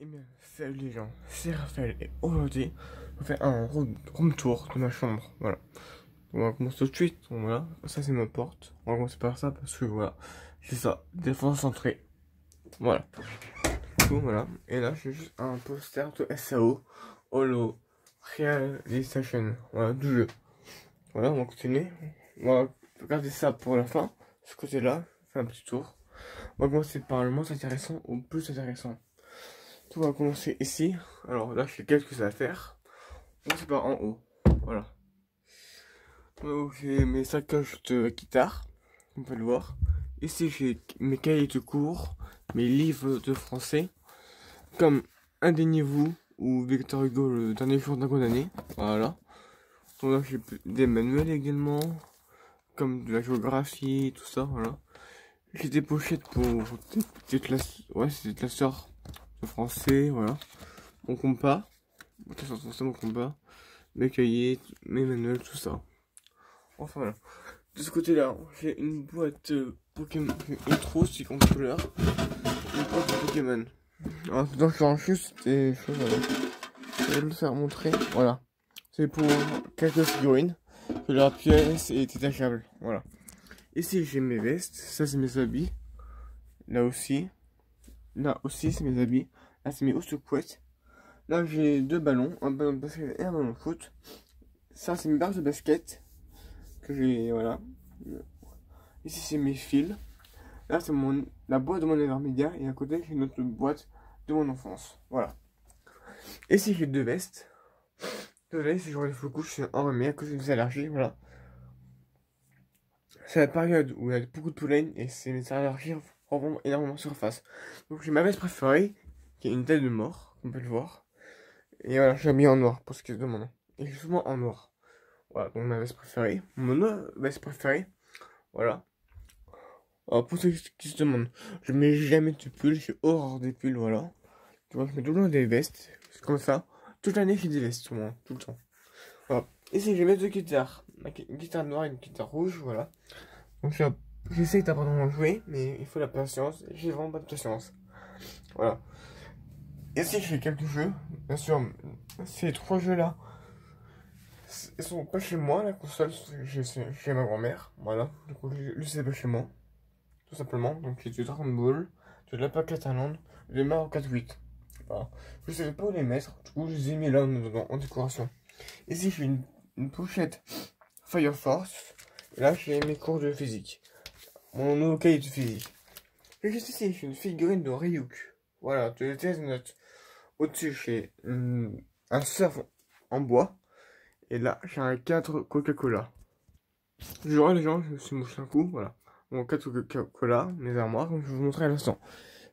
Eh bien, salut les gens, c'est Raphaël et aujourd'hui, je vais faire un room tour de ma chambre. Voilà. On va commencer tout de suite. Donc, voilà, ça c'est ma porte. On va commencer par ça parce que voilà, c'est ça, défense centrée. Voilà. Du coup, voilà. Et là, j'ai juste un poster de SAO, Holo, Realization. Voilà, du jeu. Voilà, on va continuer. On va regarder ça pour la fin. Ce côté-là, faire un petit tour. On va commencer par le moins intéressant au plus intéressant. Tout va commencer ici. Alors là, j'ai quelques choses à faire. On commence par en haut. Voilà. Donc j'ai mes sacoches de guitare, on peut le voir. Ici, j'ai mes cahiers de cours, mes livres de français, comme Indéniez-vous ou Victor Hugo, le dernier jour d'un condamné. Voilà. Donc là, j'ai des manuels également, comme de la géographie, tout ça. Voilà. J'ai des pochettes pour des classes. Ouais, c'est des classeurs de français. Voilà. Mon compas. Mon compas. Mes cahiers, mes manuels, tout ça. Enfin voilà. De ce côté-là, j'ai une boîte Pokémon, une trousse en couleur, une boîte de Pokémon. Alors dedans je range juste des choses, voilà. Je vais le faire montrer, voilà. C'est pour quelques figurines, que la pièce est détachable, voilà. Ici j'ai mes vestes, ça c'est mes habits. Là aussi c'est mes habits. Là c'est mes hausses de couette. Là j'ai deux ballons, un ballon de basket et un ballon de foot. Ça c'est mes barres de basket. Que j'ai, voilà. Ici c'est mes fils. Là c'est la boîte de mon intermédiaire et à côté j'ai une autre boîte de mon enfance. Voilà. Ici j'ai deux vestes. Désolé si j'aurais des faux couches, je suis enrhumé à cause des allergies, voilà. C'est la période où il y a beaucoup de pollen et mes allergies remontent énormément en surface. Donc j'ai ma veste préférée, qui est une tête de mort, on peut le voir. Et voilà, j'ai mis en noir pour ce qui est de mon nom. Et j'ai souvent en noir. Voilà, donc ma veste préférée. Mon autre veste préférée. Voilà. Alors pour ceux qui se demandent, je mets jamais de pull, j'ai horreur des pulls, voilà. Tu vois, je mets tout le temps des vestes, c'est comme ça. Toute l'année, j'ai des vestes, tout le monde, tout le temps. Voilà. Ici, j'ai mes deux guitares. Une guitare noire et une guitare rouge, voilà. Donc j'essaie d'apprendre à jouer, mais il faut la patience. J'ai vraiment pas de patience. Voilà. Ici, j'ai quelques jeux. Bien sûr, ces trois jeux-là, ils sont pas chez moi, la console, chez ma grand-mère. Voilà. Du coup, lui, c'est pas chez moi. Tout simplement. Donc j'ai du Dragon Ball, de la Catalande, de Mario 8. Voilà. Je savais pas où les mettre, du coup je les ai mis là en décoration. Ici j'ai une pochette Fire Force, et là j'ai mes cours de physique. Mon nouveau cahier de physique. Et juste ici j'ai une figurine de Ryuk. Voilà, de Death Note. Au-dessus j'ai un surf en bois. Et là j'ai un cadre Coca-Cola. Je vois les gens, je me suis mouché un coup, voilà. Mon cadre Coca-Cola, mes armoires, comme je vous montrer à l'instant.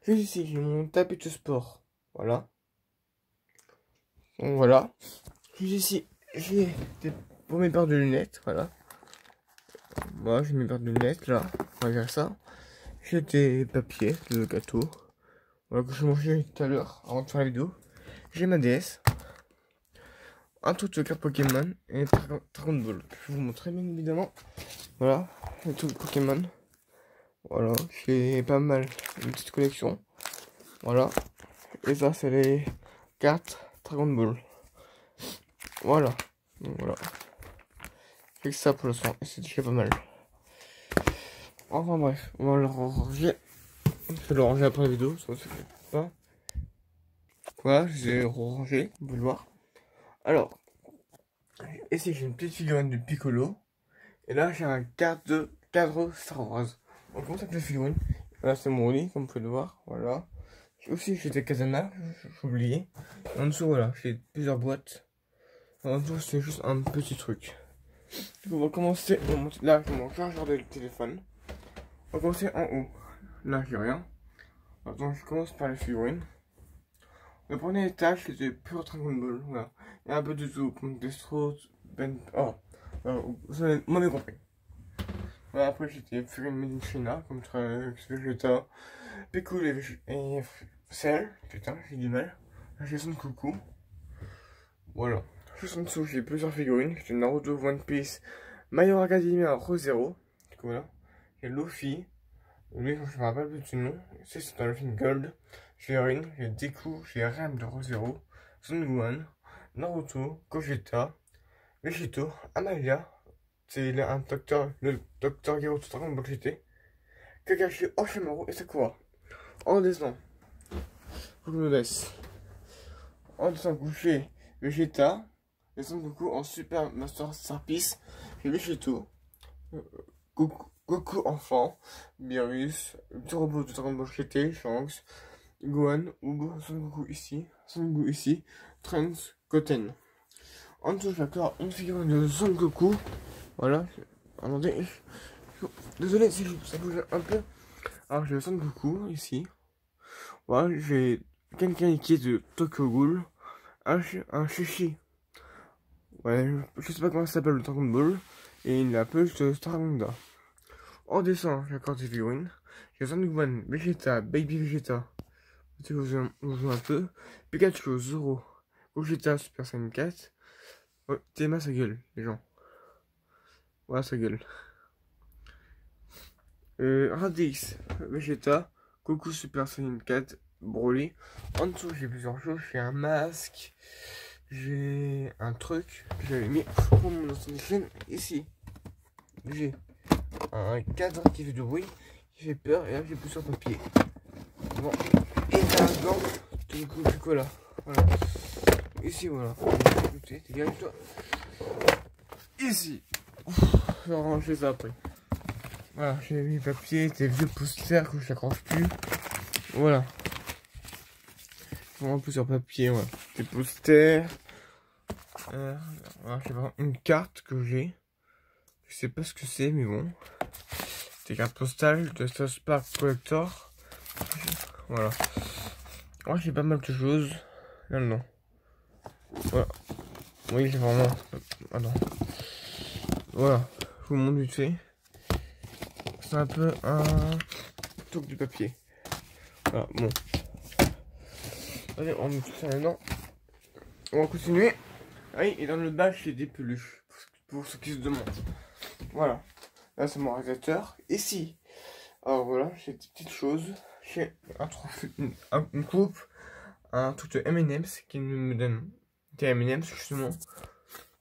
Juste ici, j'ai mon tapis de sport. Voilà. Donc voilà. Juste ici, j'ai pour mes paires de lunettes. Voilà. Moi, j'ai mes paires de lunettes là. Regarde ça. J'ai des papiers de gâteau. Voilà, que je mangeais tout à l'heure avant de faire la vidéo. J'ai ma DS. Un truc de carte Pokémon et Dragon Ball. Je vais vous montrer bien évidemment. Voilà. Un truc Pokémon. Voilà. J'ai pas mal. Une petite collection. Voilà. Et ça, c'est les cartes Dragon Ball. Voilà. Donc voilà. Fait que ça pour le son. Et c'est déjà pas mal. Enfin bref, on va le ranger. Je vais le ranger après la vidéo, ça ne se fait pas. Voilà, j'ai rangé, on peut le voir. Alors, ici j'ai une petite figurine de Piccolo. Et là j'ai un cadre Star Wars. On commence avec la figurine. Là c'est mon lit, comme vous pouvez le voir. Voilà. Aussi j'ai des Kazama, j'ai oublié. En dessous, voilà, j'ai plusieurs boîtes. En dessous, c'est juste un petit truc. Donc, on va commencer. Là, j'ai mon chargeur de téléphone. On va commencer en haut. Là, j'ai rien. Attends, je commence par les figurines. Le premier étage, c'était pure Dragon Ball. Voilà. Il y a un peu de tout. Comme Destro, Ben. Oh, vous avez moi, compris. Voilà, après, j'étais figurines Made in China, comme Trunks, Vegeta, Piccolo et Cell. Putain, j'ai du mal. Là, j'ai son coucou. Voilà. Juste en dessous, j'ai plusieurs figurines. J'ai Naruto, One Piece, My Hero Academia, Re:Zero. Du coup, voilà. J'ai Luffy. Lui, je me rappelle plus du nom. C'est dans le film Gold. j'ai Rin, j'ai Deku, j'ai Ram de Re:Zero, Son Gohan, Naruto, Gogeta, Vegito, Amalia, c'est le docteur Gero de Dragon Ball GT, Kakashi, Orochimaru et Sakura. En descend, faut que je me baisse. En descend couché, Vegeta, et Son Goku en Super Master Starpiece, j'ai Vegito, Goku enfant, Beerus, petit robot de Dragon Ball GT, Shanks, Gohan, Ub, Son Goku ici, Trunks, Goten. En dessous, j'ai encore une figurine de Son Goku. Voilà. Attendez. Désolé si ça bouge un peu. Alors, j'ai le Son Goku ici. Voilà, j'ai quelqu'un qui est de Tokyo Ghoul. Un Shishi. Ouais, je sais pas comment ça s'appelle le Dragon Ball. Et il a peu de Starmanda. En descend, j'ai encore des figurines. J'ai Son Gohan, Vegeta, Baby Vegeta. On joue un peu. Pikachu, Zoro, Gogeta, Super Saiyan 4. Oh, Théma sa gueule, les gens. Voilà sa gueule. Radix, Vegeta, Goku Super Saiyan 4, Broly. En dessous, j'ai plusieurs choses. J'ai un masque. J'ai un truc que j'avais mis pour mon ancienne chaîne ici. J'ai un cadre qui fait du bruit, qui fait peur. Et là, j'ai plusieurs papiers. Bon. Et t'as un gant de chocolat. Voilà. Ici, voilà. Dégage-toi. Ici. Je vais ranger ça après. Voilà, j'ai mis les papiers, des vieux posters que je n'accroche plus. Voilà. Vraiment plusieurs papiers, voilà. Des posters. Voilà, j'ai vraiment une carte que j'ai. Je sais pas ce que c'est, mais bon. Des cartes postales de South Park Collector. Voilà. Moi, j'ai pas mal de choses. Non. Voilà. Oui, j'ai vraiment. Attends. Voilà. Je vous montre vite fait. C'est un peu un truc de papier. Voilà, bon. Allez, on met tout ça maintenant. On va continuer. Oui, et dans le bas, j'ai des peluches. Pour ceux qui se demandent. Voilà. Là, c'est mon réalisateur. Ici. Alors voilà, j'ai des petites choses. J'ai une coupe. Un truc de M&M's qui me donne des M&M's justement.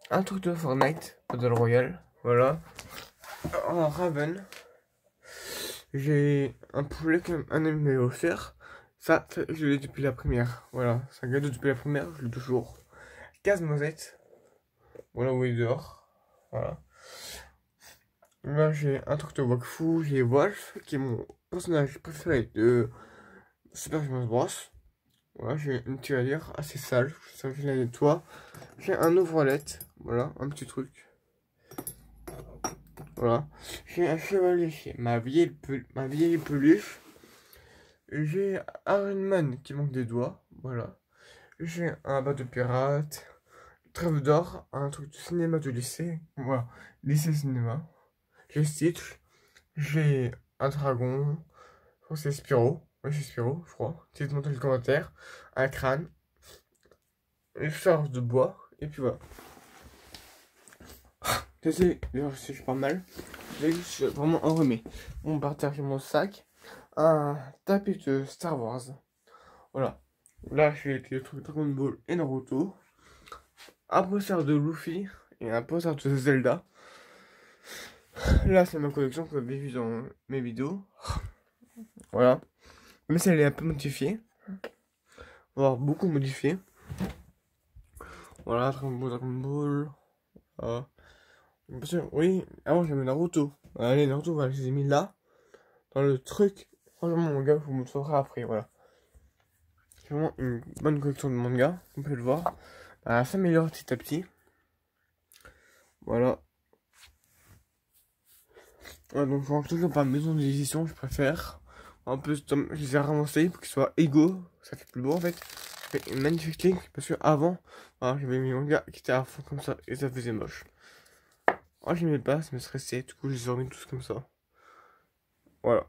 Un truc de Fortnite, Battle Royale. Voilà. Un Raven. J'ai un poulet que un ami m'a offert. Ça, je l'ai depuis la première. Voilà, c'est un cadeau depuis la première, je l'ai toujours. Casse-noisette. Voilà où il est dehors. Voilà. Là, j'ai un truc de Wakfu. J'ai Wolf, qui est mon personnage préféré de Super Smash Bros. Voilà, j'ai une tirelire assez sale. Ça, je la nettoie. J'ai un ouvre-lettre. Voilà, un petit truc. Voilà. J'ai un chevalier, ma vieille peluche. J'ai Iron Man qui manque des doigts. Voilà. J'ai un bateau pirate. Trêve d'or. Un truc de cinéma de lycée. Voilà. Lycée cinéma. J'ai Stitch. J'ai un dragon. Je crois que c'est Spyro. Oui, c'est Spyro, je crois. Dites-moi dans les commentaires. Un crâne. Une charge de bois. Et puis voilà. Désolé, je sais, je parle mal. Je suis vraiment enrhumé. On partage mon sac. Un tapis de Star Wars. Voilà. Là, j'ai le truc Dragon Ball et Naruto. Un poster de Luffy et un poster de Zelda. Là, c'est ma collection que vous avez vu dans mes vidéos. Voilà. Mais ça, elle est un peu modifiée. Voire beaucoup modifiée. Voilà, Dragon Ball. Bien sûr, oui, avant j'aimais Naruto. Allez, Naruto, voilà, je les ai mis là. Dans le truc. Franchement, mon gars, vous me le saurez après, voilà. C'est vraiment une bonne collection de mangas, on peut le voir. Ça s'améliore petit à petit. Voilà. Ouais, donc je range toujours par maison d'édition, je préfère. En plus, je les ai ramassés pour qu'ils soient égaux. Ça fait plus beau en fait. Ça fait une magnifique ligne parce que avant, voilà, j'avais mis mon gars qui était à fond comme ça et ça faisait moche. Oh, je n'aimais pas, ça me stressait, du coup je les ai remis tous comme ça. Voilà.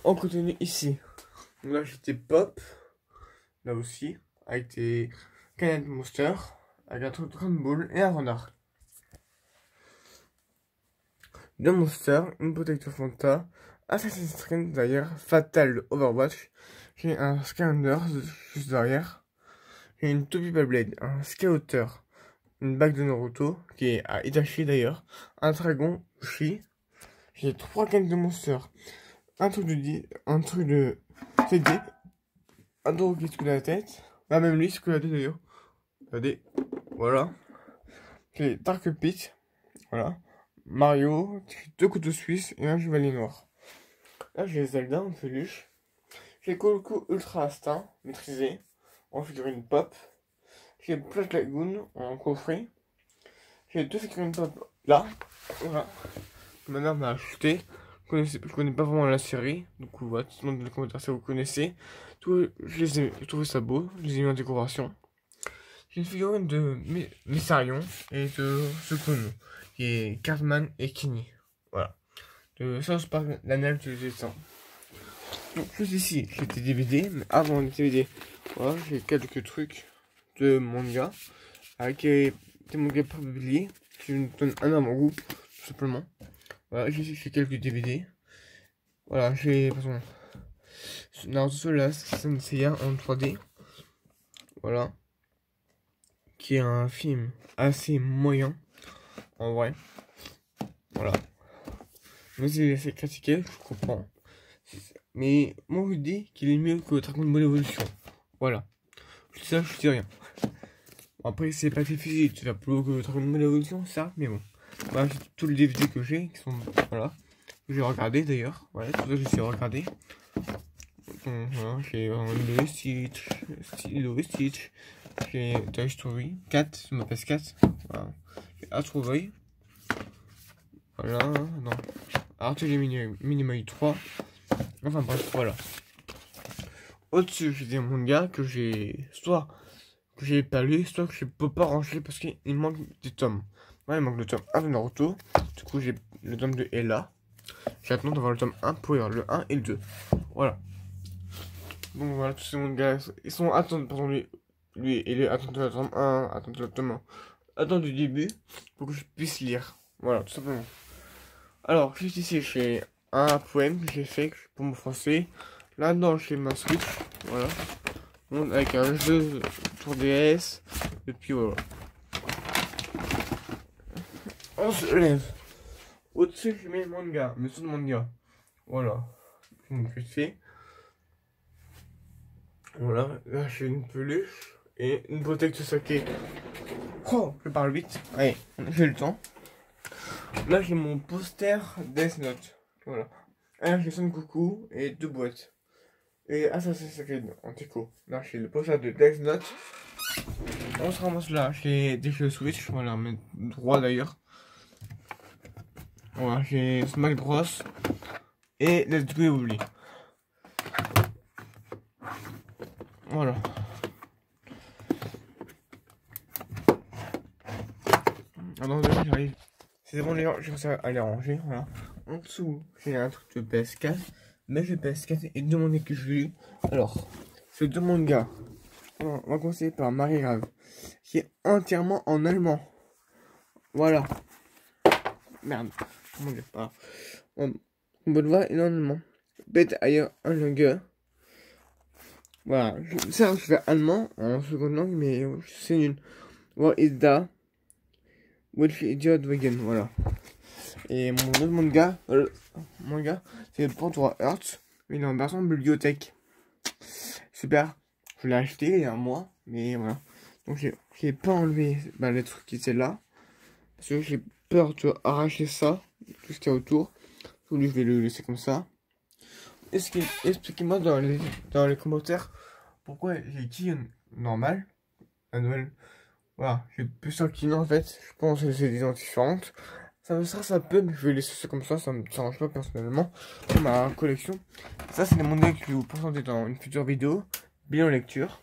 On continue ici. Donc là j'étais Pop. Là aussi. Avec des canettes Monster. Avec un truc de Dragon Ball et un renard. Deux Monster, une bouteille de Fanta, Assassin's Creed d'ailleurs, Fatal Overwatch. J'ai un Skylander juste derrière. J'ai une Toby Blade, un Scouter, une bague de Naruto, qui est à Itachi d'ailleurs, un dragon, Uchi. J'ai 3 gangs de monsters, un truc de CD, un drôle qui se coule la tête, même lui se coule la tête d'ailleurs. Regardez, voilà. J'ai Dark Pit, voilà. Mario, 2 couteaux suisses et un chevalier noir. Là j'ai Zelda en peluche. J'ai Coco Ultra Instinct, maîtrisé, en figurine pop. J'ai Plage Lagoon en coffret. J'ai 2 figurines pop là, voilà. Ma mère m'a acheté. Je connais pas vraiment la série, donc voilà, tout le monde dans les commentaires si vous connaissez. J'ai trouvé ça beau, je les ai mis en décoration. J'ai une figurine de Messarion et de Sukunu, qui est Cartman et Kenny. Voilà. De South Park, l'annuel de dessin. Donc juste ici, j'ai des DVD, mais avant les DVD, voilà, j'ai quelques trucs de manga, avec des mangas pas publiés, qui me donnent un avant-goût, tout simplement. Voilà, j'ai quelques DVD. Voilà, j'ai, par exemple, Naruto Last Senseiya en 3D. Voilà. Qui est un film assez moyen, en vrai. Voilà. Mais il est assez critiqué, je comprends. Mais moi je dis qu'il est mieux que Dragon Ball Evolution. Voilà. Je dis ça, je dis rien. Bon, après, c'est pas difficile de faire plus haut que Dragon Ball Evolution, ça, mais bon. Voilà, c'est tous les DVD que j'ai, qui sont, voilà. J'ai regardé d'ailleurs, voilà, tout ça j'ai regardé. Donc voilà, j'ai Lilo et Stitch, j'ai Toy Story 4 sur ma PS4, voilà. J'ai Astro Boy, voilà, non, Arthur Minimoy 3, enfin bref, voilà. Au-dessus, j'ai des mangas que j'ai, soit que j'ai pas lu, soit que je peux pas ranger parce qu'il manque des tomes. Ouais, il manque le tome 1 de Naruto, du coup j'ai le tome de Ella. J'attends d'avoir le tome 1 pour lire le 1 et le 2. Voilà. Donc voilà, tous ces mangas, ils sont attendus, pardon, lui et lui, attendez le tome 1, attendez le tome 1. Attends du début pour que je puisse lire. Voilà, tout simplement. Alors, juste ici, j'ai un poème que j'ai fait pour mon français. Là-dedans, j'ai ma Switch. Voilà. Donc, avec un jeu tour DS. Et puis voilà. On se lève. Au-dessus, je mets le manga, mais sous le manga. Voilà. Donc, je fais. Voilà, là j'ai une peluche et une bouteille de saké. Oh, je parle vite. Allez, j'ai le temps. Là j'ai mon poster Death Note. Voilà. Là j'ai Son Goku et 2 boîtes. Et Assassin's Creed en déco. Là j'ai le poster de Death Note. On se ramasse là, j'ai des jeux Switch, voilà, mais droit d'ailleurs. Voilà, j'ai Smash Bros. Et Let's Go Eevee. Voilà. Alors là j'arrive. C'est bon les gens, j'ai réussi à les ranger. Voilà. En dessous, j'ai un truc de PS4. Mais j'ai PS4 et deux mangas que je lu. Alors, ces deux mangas. On va commencer par Marie Grave, qui est entièrement en allemand. Voilà. Merde. Comment dire pas. On peut le voir, il est en allemand. Bête ailleurs un langue. Voilà. Ça, je fais allemand en seconde langue, mais c'est nul. What is that? Which idiot wagon, voilà. Et mon autre manga, c'est Pantora Hearts. Il est en version bibliothèque. Super. Je l'ai acheté il y a un mois, mais voilà. Donc j'ai pas enlevé les trucs qui étaient là. Parce que j'ai peur de arracher ça, tout ce qu'il y a autour. Donc je vais le laisser comme ça. Expliquez-moi dans les commentaires pourquoi j'ai qui normal à Noël. Voilà, j'ai plusieurs qui en fait. Je pense que c'est des gens différentes. Ça peut, mais je vais laisser ça comme ça me dérange pas personnellement. Dans ma collection. Ça, c'est les mangas que je vais vous présenter dans une future vidéo. Bien en lecture.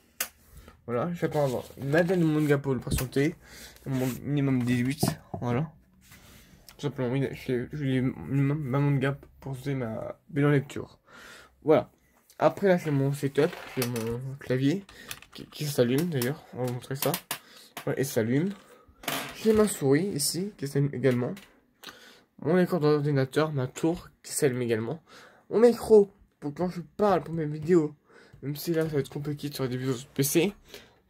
Voilà, j'attends avoir une madame de manga pour le présenter. Mon minimum 18. Voilà. Tout simplement, oui, j'ai ma manga pour présenter ma bien en lecture. Voilà. Après, là, c'est mon setup. J'ai mon clavier qui s'allume d'ailleurs. On va vous montrer ça. Ouais, et s'allume. J'ai ma souris ici qui s'allume également. Mon écran d'ordinateur, ma tour qui s'allume également. mon micro pour quand je parle pour mes vidéos. Même si là ça va être compliqué sur des vidéos PC.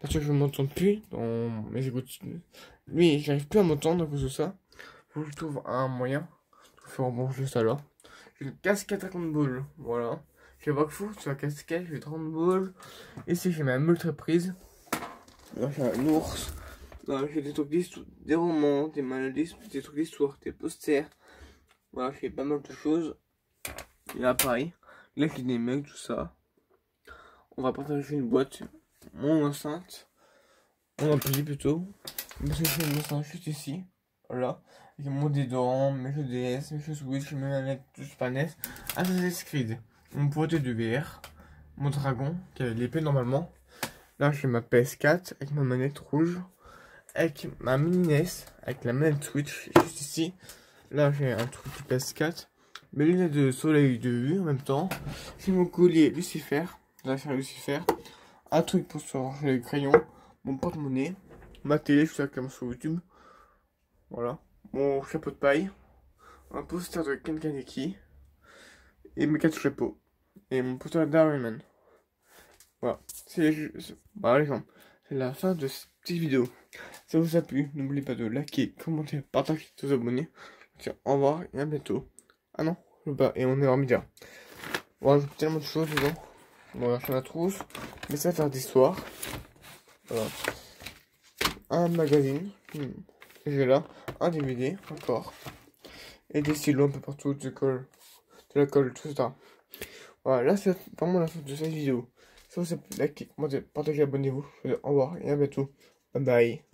Parce que je ne m'entends plus dans mes écoutes. Lui, j'arrive plus à m'entendre à cause de ça. Faut que je trouve un moyen de faire rebondir ça là. J'ai une casquette à 30 balles. Voilà. J'ai pas que fou sur la casquette, j'ai 30 balles. Ici, j'ai ma multiprise. Là, j'ai un ours. Là, j'ai des trucs d'histoire, des romans, des maladies, des trucs d'histoire, des posters. Voilà, j'ai pas mal de choses. Et là, pareil. Là, j'ai des mecs, tout ça. On va partager une boîte. Mon enceinte. Mon ampli plutôt. Parce que j'ai une enceinte juste ici. Voilà. Avec mon déodorant, mes jeux DS, mes jeux Switch, mes manettes de Super NES. Assassin's Creed. Mon poteau de VR. Mon dragon, qui a l'épée normalement. Là, j'ai ma PS4 avec ma manette rouge. Avec ma mini NES, avec la manette Switch juste ici. Là, j'ai un truc de PS4. Mes lunettes de soleil de vue en même temps. J'ai mon collier Lucifer. Là, j'ai Lucifer. Un truc pour changer le crayon. Mon porte-monnaie. Ma télé, je suis comme sur YouTube. Voilà. Mon chapeau de paille. Un poster de Ken Kaneki. Et mes 4 chapeaux. Et mon poster d'Iron. Voilà. Par exemple, c'est la fin de cette petite vidéo. Si ça vous a plu, n'oubliez pas de liker, commenter, partager, de vous abonner. Tiens, au revoir et à bientôt. Ah non, je veux pas. Et on est en média. Voilà, j'ai tellement de choses dedans. Voilà, je la trousse. Mais ça va faire d'histoire. Voilà. Un magazine. J'ai là. Un DVD, encore. Et des stylos un peu partout, de la colle, tout ça. Voilà, là c'est vraiment la fin de cette vidéo. Si vous avez liké, commentez, partagez, abonnez-vous. Au revoir et à bientôt. Bye bye.